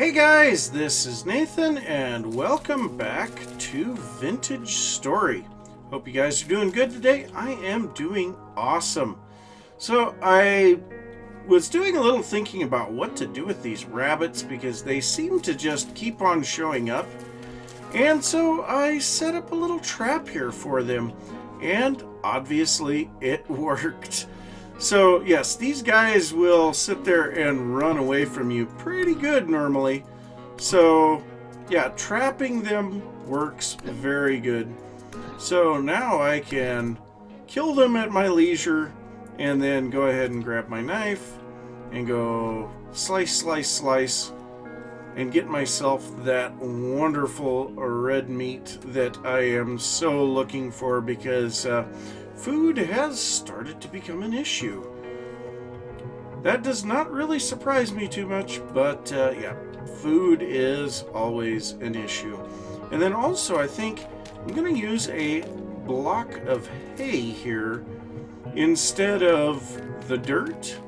Hey guys, this is Nathan and welcome back to Vintage Story. Hope you guys are doing good today. I am doing awesome. So I was doing a little thinking about what to do with these rabbits because they seem to just keep on showing up. And so I set up a little trap here for them and obviously it worked. So yes, these guys will sit there and run away from you pretty good normally. So yeah, trapping them works very good. So now I can kill them at my leisure and then go ahead and grab my knife and go slice, slice, slice and get myself that wonderful red meat that I am so looking for because food has started to become an issue. That does not really surprise me too much, but yeah, food is always an issue. And then also I think I'm going to use a block of hay here instead of the dirt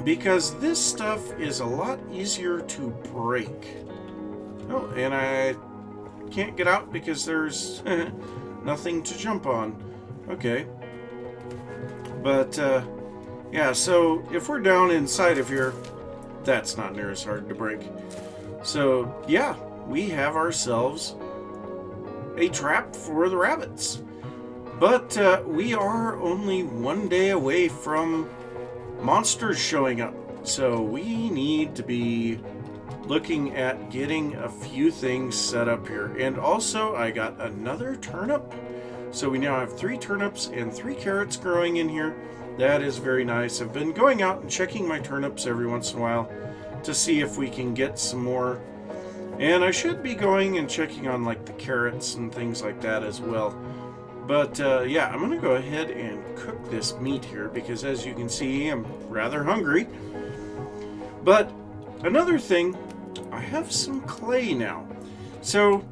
because this stuff is a lot easier to break. Oh, and I can't get out because there's nothing to jump on. Okay, but yeah, so if we're down inside of here, that's not near as hard to break. So yeah, we have ourselves a trap for the rabbits. But we are only one day away from monsters showing up. So we need to be looking at getting a few things set up here. And also I got another turnip. So we now have 3 turnips and 3 carrots growing in here. That is very nice. I've been going out and checking my turnips every once in a while to see if we can get some more. And I should be going and checking on like the carrots and things like that as well. But yeah, I'm going to go ahead and cook this meat here because as you can see, I'm rather hungry. But another thing, I have some clay now. So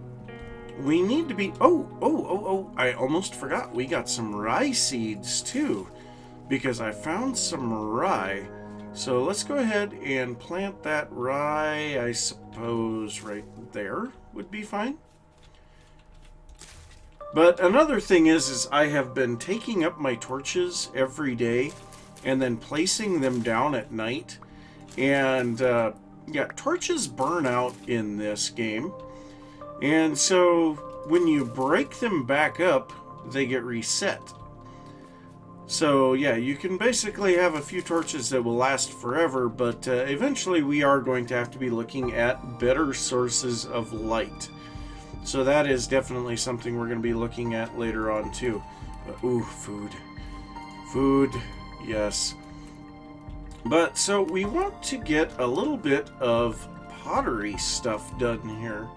we need to be... Oh, I almost forgot. We got some rye seeds too because I found some rye. So let's go ahead and plant that rye. I suppose right there would be fine. But another thing is I have been taking up my torches every day and then placing them down at night. And yeah, torches burn out in this game. And so when you break them back up, they get reset. So yeah, you can basically have a few torches that will last forever, but eventually we are going to have to be looking at better sources of light. So that is definitely something we're going to be looking at later on too. But, ooh, food. Food, yes. But so we want to get a little bit of pottery stuff done here.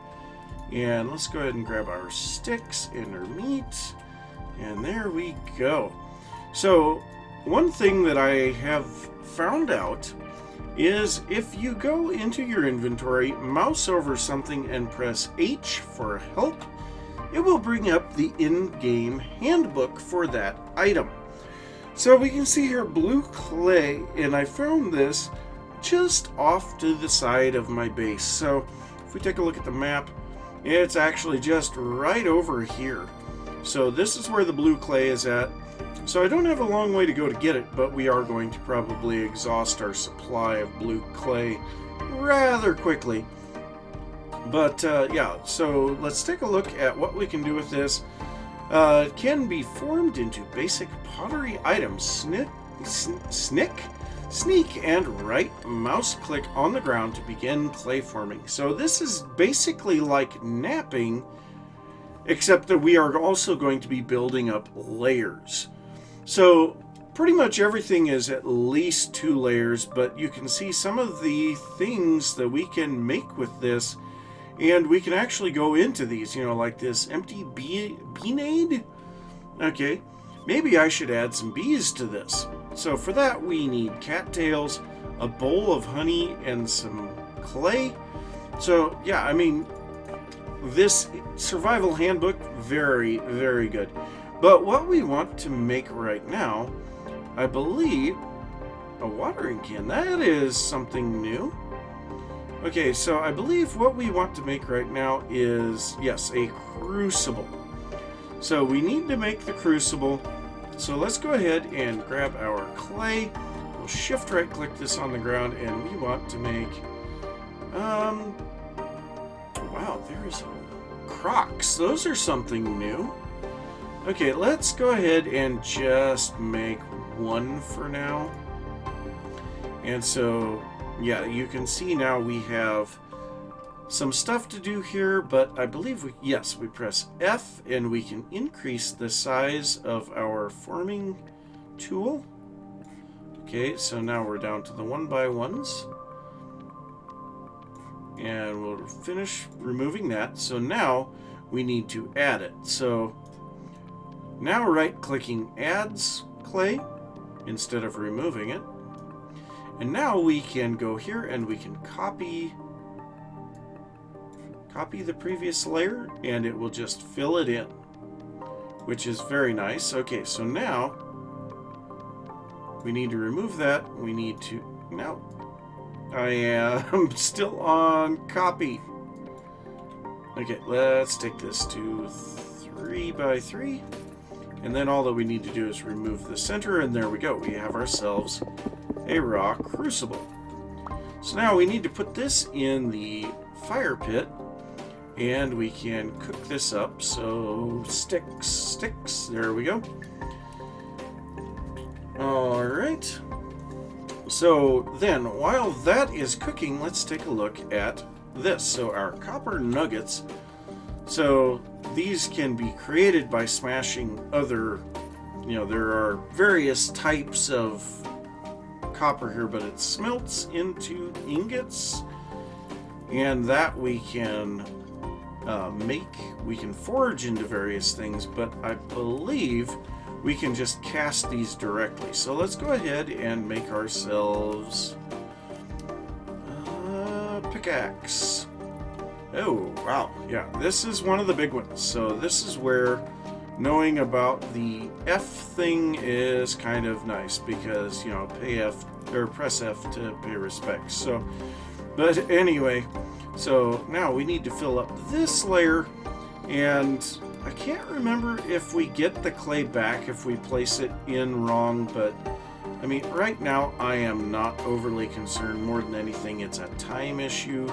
And let's go ahead and grab our sticks and our meat. And there we go. So one thing that I have found out is if you go into your inventory, mouse over something and press H for help, it will bring up the in-game handbook for that item. So we can see here blue clay, and I found this just off to the side of my base. So if we take a look at the map, it's actually just right over here. So this is where the blue clay is at. So I don't have a long way to go to get it, but we are going to probably exhaust our supply of blue clay rather quickly. But yeah, so let's take a look at what we can do with this. It can be formed into basic pottery items. Sneak and right mouse click on the ground to begin clay forming. So this is basically like knapping, except that we are also going to be building up layers. So pretty much everything is at least 2 layers, but you can see some of the things that we can make with this, and we can actually go into these, you know, like this empty beanade. Okay, maybe I should add some bees to this. So for that we need cattails, a bowl of honey, and some clay. So yeah, I mean, this survival handbook, very, very good. But what we want to make right now, I believe, a watering can. That is something new. Okay, so I believe what we want to make right now is, yes, a crucible. So we need to make the crucible. So let's go ahead and grab our clay. We'll shift right click this on the ground, and we want to make, wow, there's crocs. Those are something new. Okay, let's go ahead and just make one for now. And so, yeah, you can see now we have some stuff to do here, but I believe we press F and we can increase the size of our forming tool. Okay, so now we're down to the 1x1s. And we'll finish removing that. So now we need to add it. So now right-clicking adds clay instead of removing it. And now we can go here and we can copy the previous layer, and it will just fill it in, which is very nice. Okay, so now we need to remove that. We need to, no, I am still on copy. Okay, let's take this to 3x3, and then all that we need to do is remove the center, and there we go. We have ourselves a raw crucible. So now we need to put this in the fire pit, and we can cook this up. So sticks, there we go. All right. So then while that is cooking, let's take a look at this. So our copper nuggets, so these can be created by smashing other, there are various types of copper here, but it smelts into ingots, and that we can we can forge into various things, but I believe we can just cast these directly. So let's go ahead and make ourselves a pickaxe. Oh, wow. Yeah, this is one of the big ones. So this is where knowing about the F thing is kind of nice, because, pay F or press F to pay respects. So, but anyway, so now we need to fill up this layer, and I can't remember if we get the clay back if we place it in wrong, but I mean, right now I am not overly concerned. More than anything, it's a time issue.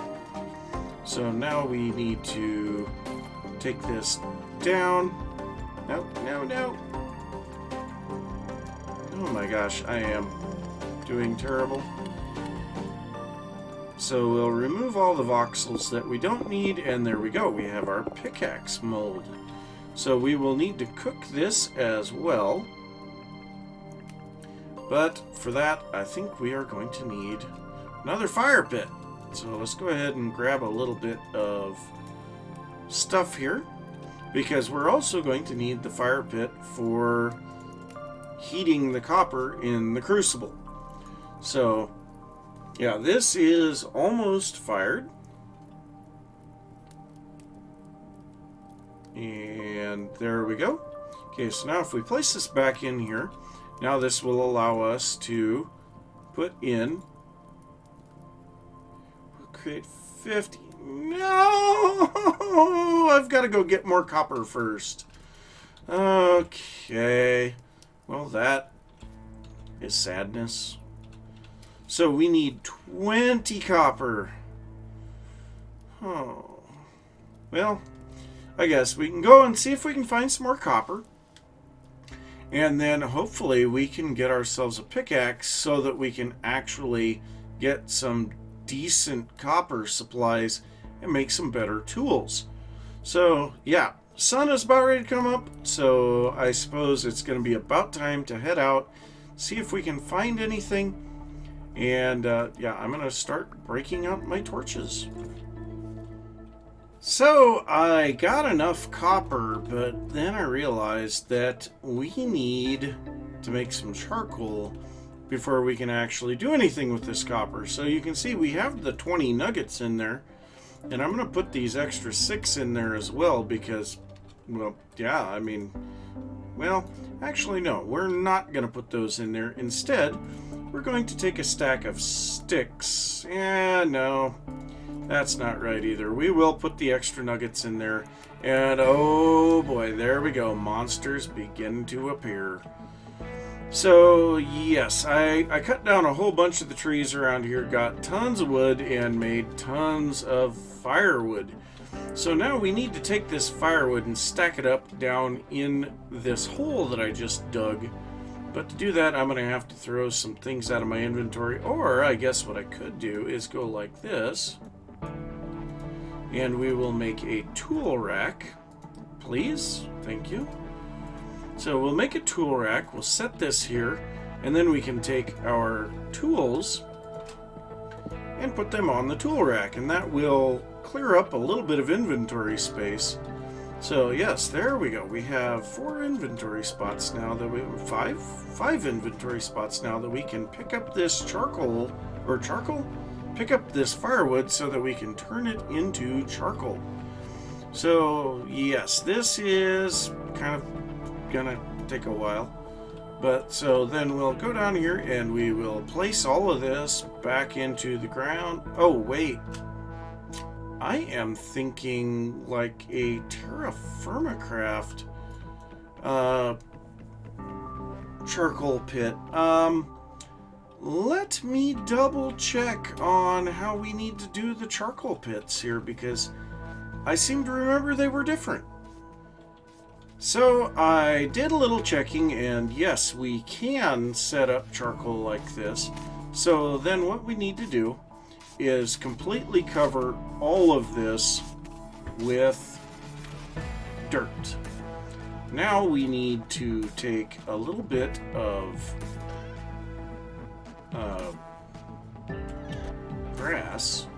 So now we need to take this down. No. Oh my gosh, I am doing terrible. So we'll remove all the voxels that we don't need, and there we go. We have our pickaxe mold. So we will need to cook this as well. But for that, I think we are going to need another fire pit. So let's go ahead and grab a little bit of stuff here, because we're also going to need the fire pit for heating the copper in the crucible. So yeah, this is almost fired. And there we go. Okay, so now if we place this back in here, now this will allow us to put in, we'll create 50. No! I've got to go get more copper first. Okay. Well, that is sadness. So we need 20 copper. Oh. Well, I guess we can go and see if we can find some more copper. And then hopefully we can get ourselves a pickaxe so that we can actually get some decent copper supplies and make some better tools. So yeah, sun is about ready to come up, so I suppose it's going to be about time to head out, see if we can find anything. And yeah, I'm going to start breaking out my torches. So I got enough copper, but then I realized that we need to make some charcoal before we can actually do anything with this copper. So you can see we have the 20 nuggets in there, and I'm going to put these extra 6 in there as well because, well, yeah, I mean, well, actually no, we're not going to put those in there. Instead, we're going to take a stack of sticks. Yeah, no. That's not right either. We will put the extra nuggets in there. And oh boy, there we go. Monsters begin to appear. So yes, I cut down a whole bunch of the trees around here, got tons of wood, and made tons of firewood. So now we need to take this firewood and stack it up down in this hole that I just dug. But to do that, I'm going to have to throw some things out of my inventory. Or I guess what I could do is go like this. And we will make a tool rack. Please. Thank you. So we'll make a tool rack. We'll set this here. And then we can take our tools and put them on the tool rack. And that will clear up a little bit of inventory space. So yes, there we go. We have 4 inventory spots now that we five inventory spots now that we can pick up this charcoal. Pick up this firewood so that we can turn it into charcoal. So yes, this is kind of gonna take a while. But so then we'll go down here and we will place all of this back into the ground. Oh wait, I am thinking like a terra firma craft charcoal pit. Let me double check on how we need to do the charcoal pits here, because I seem to remember they were different. So I did a little checking, and yes, we can set up charcoal like this. So then what we need to do is completely cover all of this with dirt. Now we need to take a little bit of grass.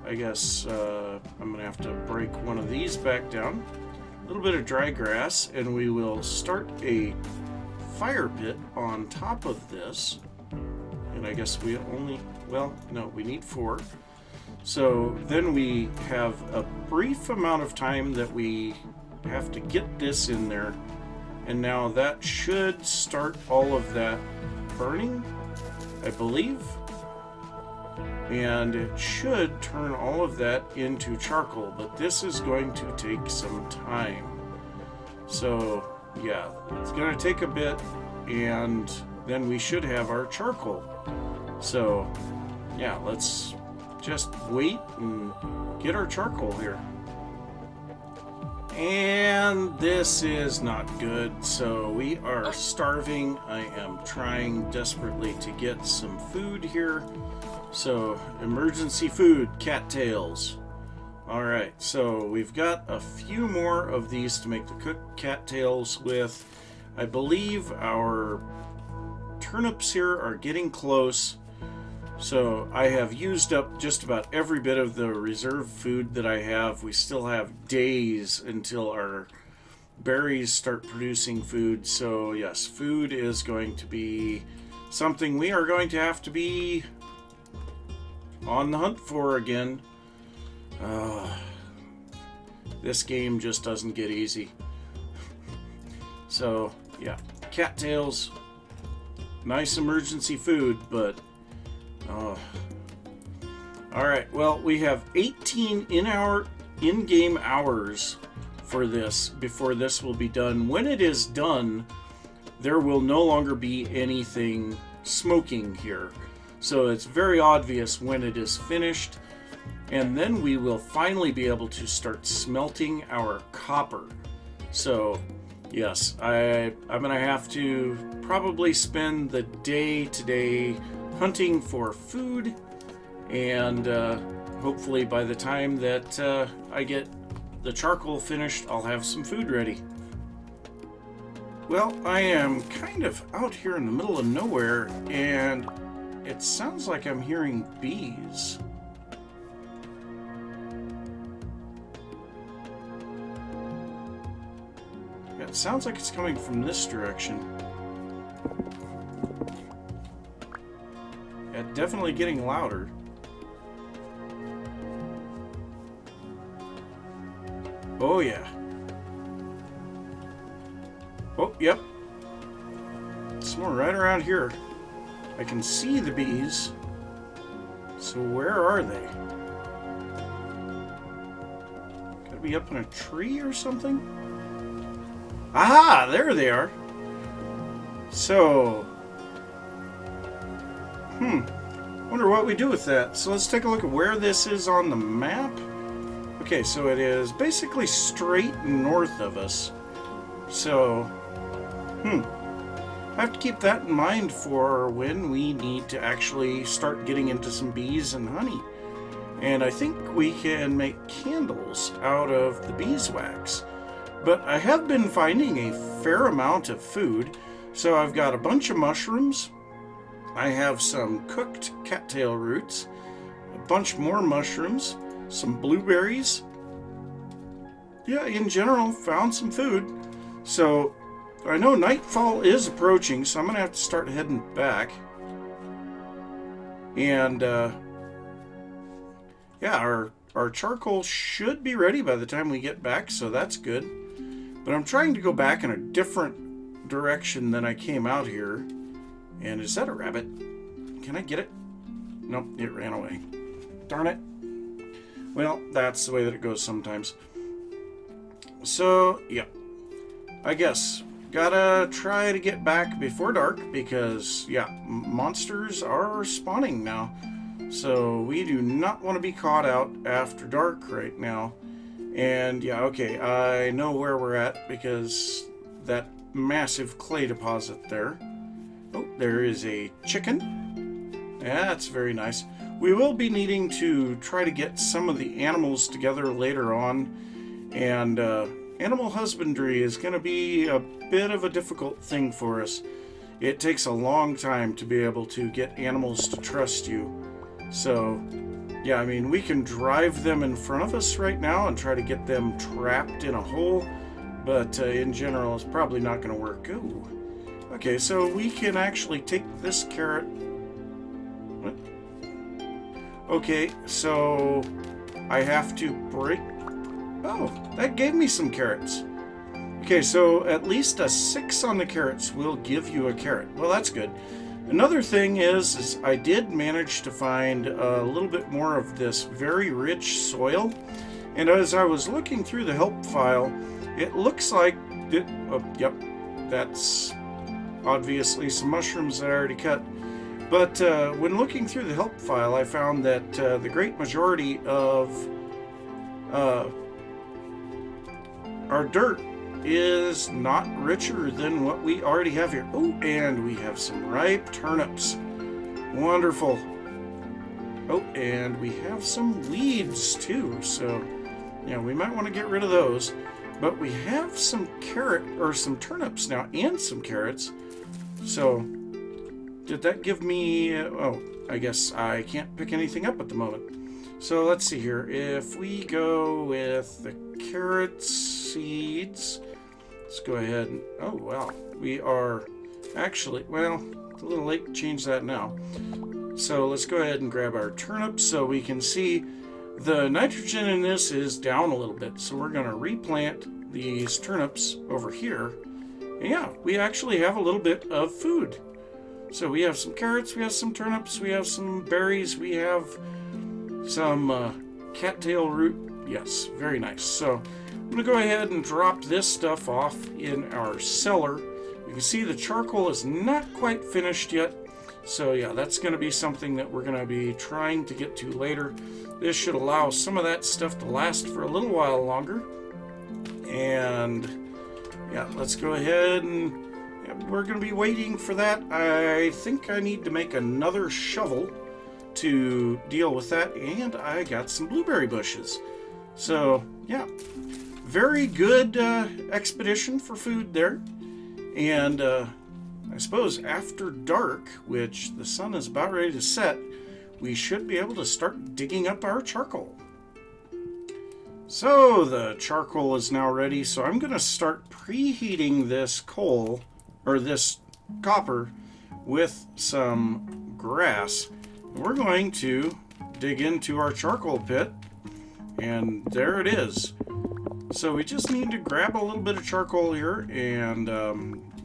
I guess I'm gonna have to break one of these back down. A little bit of dry grass, and we will start a fire pit on top of this. And I guess we only, well, no, we need 4. So then we have a brief amount of time that we have to get this in there. And now that should start all of that burning, I believe. And it should turn all of that into charcoal, but this is going to take some time. So yeah, it's going to take a bit, and then we should have our charcoal. So yeah, let's just wait and get our charcoal here. And this is not good, so we are starving. I am trying desperately to get some food here. So, emergency food, cattails. Alright, so we've got a few more of these to make the cooked cattails with. I believe our turnips here are getting close. So I have used up just about every bit of the reserve food that I have. We still have days until our berries start producing food. So yes, food is going to be something we are going to have to be on the hunt for again. This game just doesn't get easy. So yeah, cattails, nice emergency food, but alright, well, we have 18 in-game hours for this before this will be done. When it is done, there will no longer be anything smoking here. So it's very obvious when it is finished. And then we will finally be able to start smelting our copper. So yes, I'm going to have to probably spend the day today hunting for food, and hopefully by the time that I get the charcoal finished, I'll have some food ready. Well, I am kind of out here in the middle of nowhere, and it sounds like I'm hearing bees. Yeah, it sounds like it's coming from this direction. Yeah, definitely getting louder. Oh yeah. Oh, yep. Somewhere right around here. I can see the bees. So where are they? to be up in a tree or something? Aha! There they are. So, wonder what we do with that. So let's take a look at where this is on the map. Okay, so it is basically straight north of us. So, I have to keep that in mind for when we need to actually start getting into some bees and honey. And I think we can make candles out of the beeswax. But I have been finding a fair amount of food. So I've got a bunch of mushrooms. I have some cooked cattail roots, a bunch more mushrooms, some blueberries. Yeah, in general, found some food. So I know nightfall is approaching, so I'm going to have to start heading back. And, yeah, our charcoal should be ready by the time we get back, so that's good. But I'm trying to go back in a different direction than I came out here. And is that a rabbit? Can I get it? Nope, it ran away. Darn it. Well, that's the way that it goes sometimes. So, yeah. I guess gotta try to get back before dark because, yeah, monsters are spawning now. So we do not want to be caught out after dark right now. And, yeah, okay, I know where we're at because that massive clay deposit there. Oh, there is a chicken. Yeah, that's very nice. We will be needing to try to get some of the animals together later on. And animal husbandry is going to be a bit of a difficult thing for us. It takes a long time to be able to get animals to trust you. So, yeah, I mean, we can drive them in front of us right now and try to get them trapped in a hole. But in general, it's probably not going to work. Ooh. Okay, so we can actually take this carrot. What? Okay, so I have to break. Oh, that gave me some carrots. Okay, so at least a 6 on the carrots will give you a carrot. Well, that's good. Another thing is I did manage to find a little bit more of this very rich soil. And as I was looking through the help file, it looks like it, yep, that's obviously some mushrooms that I already cut. But when looking through the help file, I found that the great majority of our dirt is not richer than what we already have here. Oh, and we have some ripe turnips. Wonderful. Oh, and we have some weeds too. So, yeah, we might want to get rid of those. But we have some some turnips now and some carrots. So, did that give me... oh, I guess I can't pick anything up at the moment. So, let's see here. If we go with the carrot seeds... Let's go ahead and... oh, wow. We are actually... well, it's a little late to change that now. So, let's go ahead and grab our turnips so we can see the nitrogen in this is down a little bit. So, we're going to replant these turnips over here. And yeah, we actually have a little bit of food. So we have some carrots, we have some turnips, we have some berries, we have some cattail root. Yes, very nice. So I'm going to go ahead and drop this stuff off in our cellar. You can see the charcoal is not quite finished yet. So yeah, that's going to be something that we're going to be trying to get to later. This should allow some of that stuff to last for a little while longer. And yeah, let's go ahead and we're going to be waiting for that. I think I need to make another shovel to deal with that. And I got some blueberry bushes. So, yeah, very good expedition for food there. And I suppose after dark, which the sun is about ready to set, we should be able to start digging up our charcoal. So the charcoal is now ready, so I'm going to start preheating this coal, or this copper, with some grass. We're going to dig into our charcoal pit, and there it is. So we just need to grab a little bit of charcoal here, and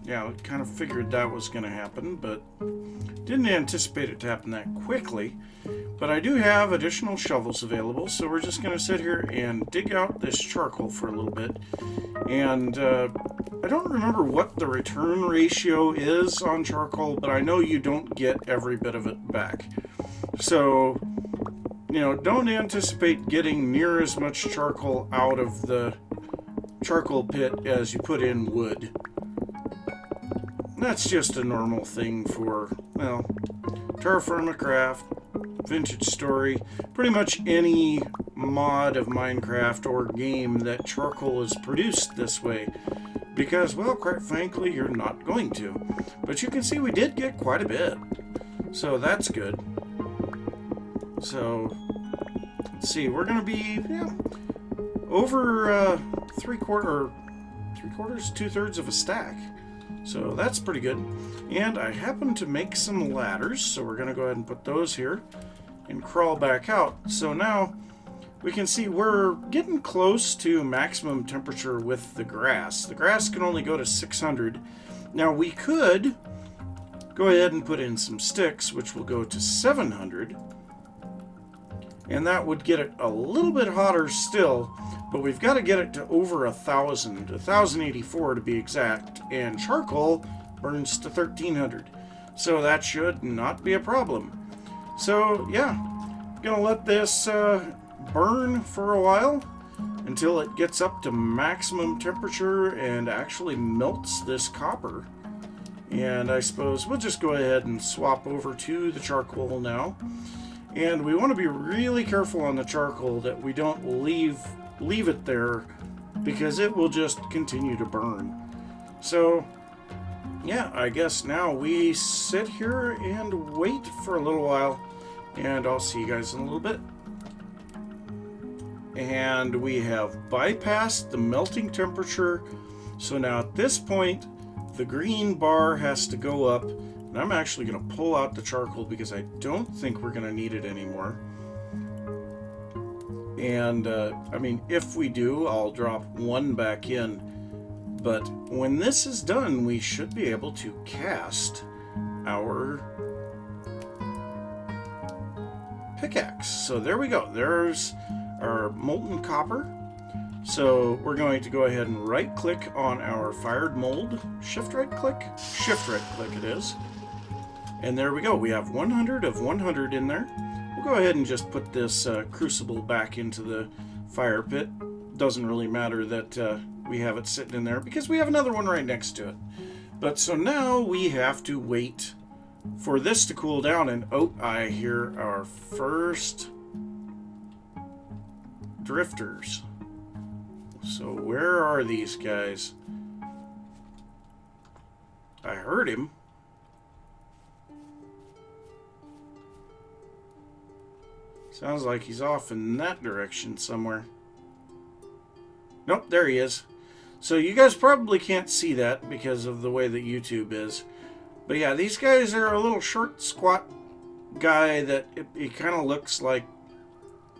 Yeah, I kind of figured that was going to happen, but didn't anticipate it to happen that quickly. But I do have additional shovels available, so we're just going to sit here and dig out this charcoal for a little bit. And I don't remember what the return ratio is on charcoal, but I know you don't get every bit of it back. So, you know, don't anticipate getting near as much charcoal out of the charcoal pit as you put in wood. That's just a normal thing for, well, Terraforma Craft, Vintage Story, pretty much any mod of Minecraft or game that charcoal is produced this way. Because, well, quite frankly, you're not going to. But you can see we did get quite a bit. So that's good. So, let's see, we're going to be, yeah, over two-thirds of a stack. So that's pretty good. And I happen to make some ladders, so we're going to go ahead and put those here and crawl back out. So now we can see we're getting close to maximum temperature with the grass. The grass can only go to 600. Now we could go ahead and put in some sticks, which will go to 700. And that would get it a little bit hotter still, but we've got to get it to over 1,000, 1,084 to be exact, and charcoal burns to 1,300. So that should not be a problem. So yeah, I'm gonna let this burn for a while until it gets up to maximum temperature and actually melts this copper. And I suppose we'll just go ahead and swap over to the charcoal now. And we want to be really careful on the charcoal that we don't leave it there, because it will just continue to burn. So yeah, I guess now we sit here and wait for a little while, and I'll see you guys in a little bit. And we have bypassed the melting temperature, so now at this point the green bar has to go up. And I'm actually going to pull out the charcoal because I don't think we're going to need it anymore. And, I mean, if we do, I'll drop one back in. But when this is done, we should be able to cast our pickaxe. So there we go. There's our molten copper. So we're going to go ahead and right-click on our fired mold. Shift-right-click? Shift-right-click it is. And there we go. We have 100 of 100 in there. We'll go ahead and just put this crucible back into the fire pit. Doesn't really matter that we have it sitting in there because we have another one right next to it. But so now we have to wait for this to cool down. And oh, I hear our first drifters. So where are these guys? I heard him. Sounds like he's off in that direction somewhere. Nope, there he is. So you guys probably can't see that because of the way that YouTube is. But yeah, these guys are a little short, squat guy that he kind of looks like,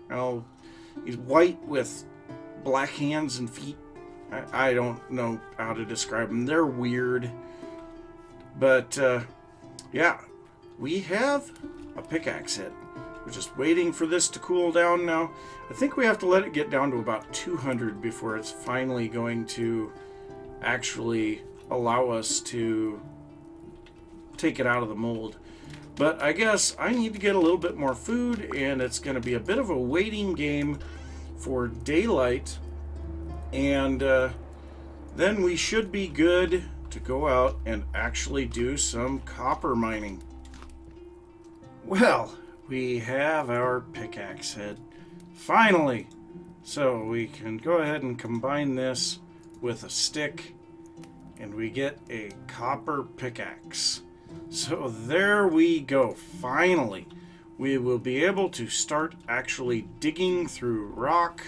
oh, he's white with black hands and feet. I don't know how to describe them. They're weird. But yeah, we have a pickaxe head. We're just waiting for this to cool down now. I think we have to let it get down to about 200 before it's finally going to actually allow us to take it out of the mold. But I guess I need to get a little bit more food, and it's going to be a bit of a waiting game for daylight. And then we should be good to go out and actually do some copper mining. Well, we have our pickaxe head. Finally! So we can go ahead and combine this with a stick, and we get a copper pickaxe. So there we go. Finally, we will be able to start actually digging through rock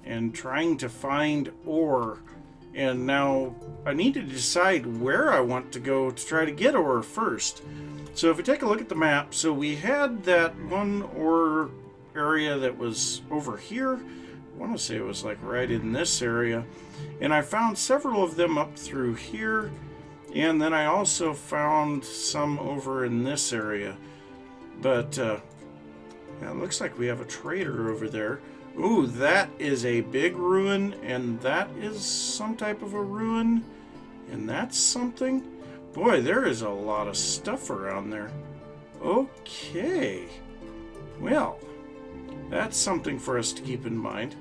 and trying to find ore. And now I need to decide where I want to go to try to get ore first. So if we take a look at the map, so we had that one ore area that was over here. I want to say it was like right in this area. And I found several of them up through here. And then I also found some over in this area. But yeah, it looks like we have a trader over there. Ooh, that is a big ruin, and that is some type of a ruin, and that's something. Boy, there is a lot of stuff around there. Okay. Well, that's something for us to keep in mind.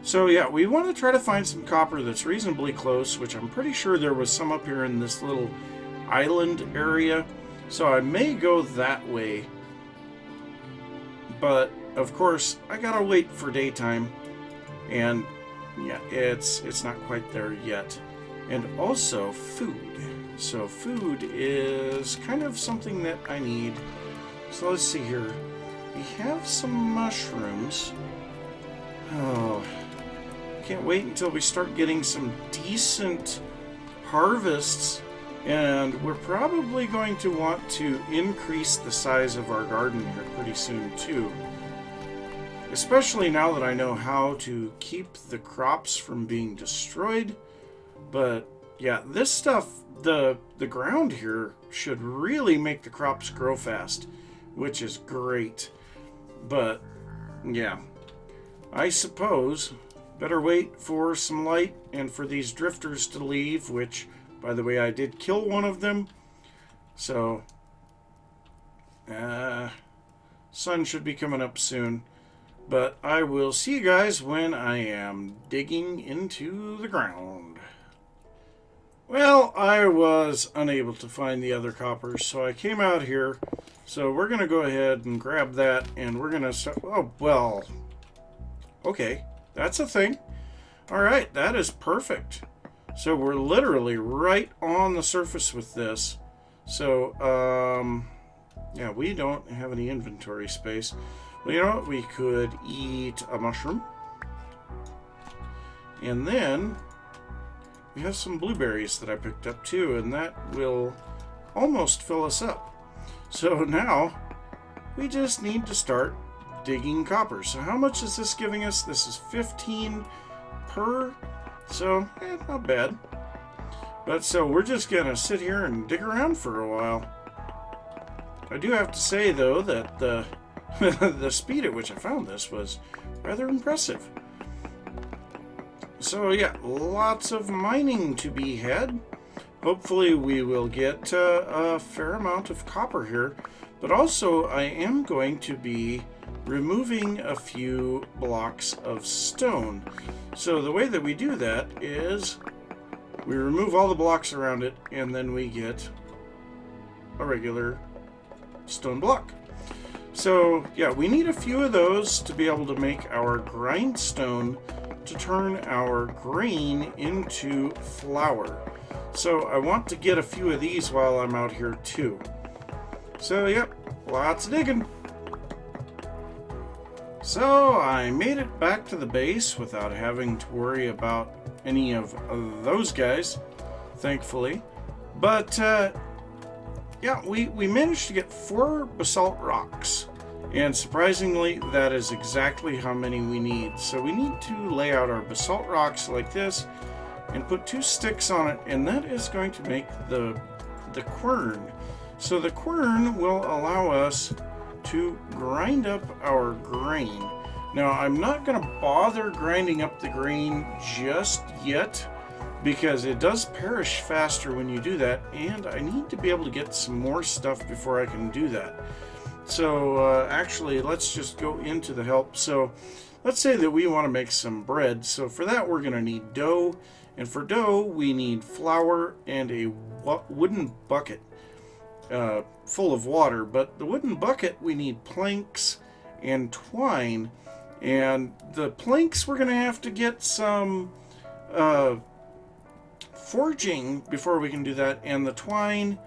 So yeah, we want to try to find some copper that's reasonably close, which I'm pretty sure there was some up here in this little island area. So I may go that way. But of course, I gotta wait for daytime. And yeah, it's not quite there yet. And also food. So food is kind of something that I need. So let's see here. We have some mushrooms. Oh, can't wait until we start getting some decent harvests. And we're probably going to want to increase the size of our garden here pretty soon too. Especially now that I know how to keep the crops from being destroyed. But yeah, this stuff, the ground here should really make the crops grow fast, which is great. But yeah, I suppose better wait for some light and for these drifters to leave, which, by the way, I did kill one of them. So sun should be coming up soon. But I will see you guys when I am digging into the ground. Well, I was unable to find the other copper, so I came out here. So we're going to go ahead and grab that, and we're going to start... Oh, well, okay, that's a thing. All right, that is perfect. So we're literally right on the surface with this. So, yeah, we don't have any inventory space. Well, you know what? We could eat a mushroom. And then we have some blueberries that I picked up too, and that will almost fill us up. So now we just need to start digging copper. So how much is this giving us? This is 15 per, so not bad. But so we're just gonna sit here and dig around for a while. I do have to say though that the the speed at which I found this was rather impressive. So yeah, lots of mining to be had. Hopefully we will get a fair amount of copper here. But also I am going to be removing a few blocks of stone. So the way that we do that is we remove all the blocks around it, and then we get a regular stone block. So yeah, we need a few of those to be able to make our grindstone to turn our grain into flour. So I want to get a few of these while I'm out here too. So yep, lots of digging. So I made it back to the base without having to worry about any of those guys, thankfully. But yeah, we managed to get 4 basalt rocks, and surprisingly that is exactly how many we need. So we need to lay out our basalt rocks like this and put 2 sticks on it, and that is going to make the quern. So the quern will allow us to grind up our grain. Now I'm not going to bother grinding up the grain just yet, because it does perish faster when you do that, and I need to be able to get some more stuff before I can do that. So actually, let's just go into the help. So let's say that we want to make some bread. So for that, we're going to need dough, and for dough, we need flour and a wooden bucket full of water. But the wooden bucket, we need planks and twine, and the planks we're going to have to get some forging before we can do that, and the twine,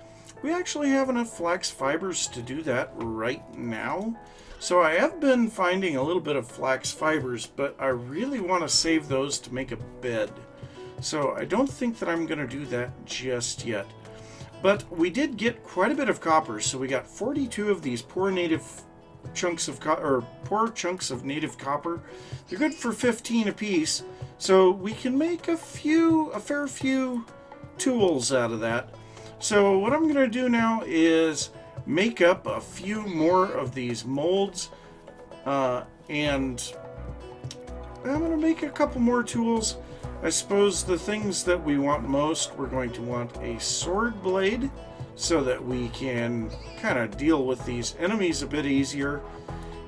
we actually have enough flax fibers to do that right now. So I have been finding a little bit of flax fibers, but I really want to save those to make a bed. So I don't think that I'm going to do that just yet. But we did get quite a bit of copper, so we got 42 of these poor chunks of native copper. They're good for 15 apiece. So we can make a fair few tools out of that. So what I'm going to do now is make up a few more of these molds, and I'm going to make a couple more tools. I suppose the things that we want most, we're going to want a sword blade so that we can kind of deal with these enemies a bit easier.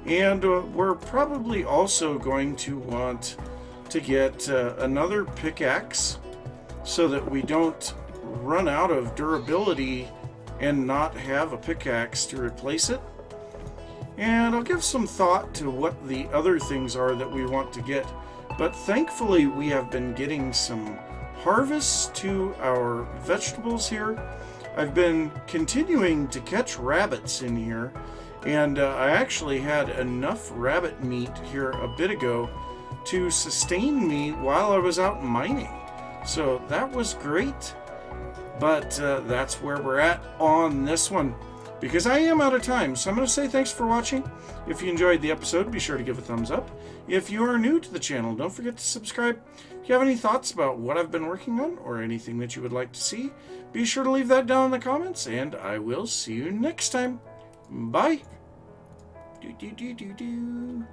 And we're probably also going to want to get another pickaxe so that we don't run out of durability and not have a pickaxe to replace it. And I'll give some thought to what the other things are that we want to get. But thankfully we have been getting some harvests to our vegetables here. I've been continuing to catch rabbits in here, and I actually had enough rabbit meat here a bit ago to sustain me while I was out mining. So that was great. But that's where we're at on this one, because I am out of time. So I'm going to say thanks for watching. If you enjoyed the episode, be sure to give a thumbs up. If you are new to the channel, don't forget to subscribe. If you have any thoughts about what I've been working on or anything that you would like to see, be sure to leave that down in the comments, and I will see you next time. Bye. Do, do, do, do, do.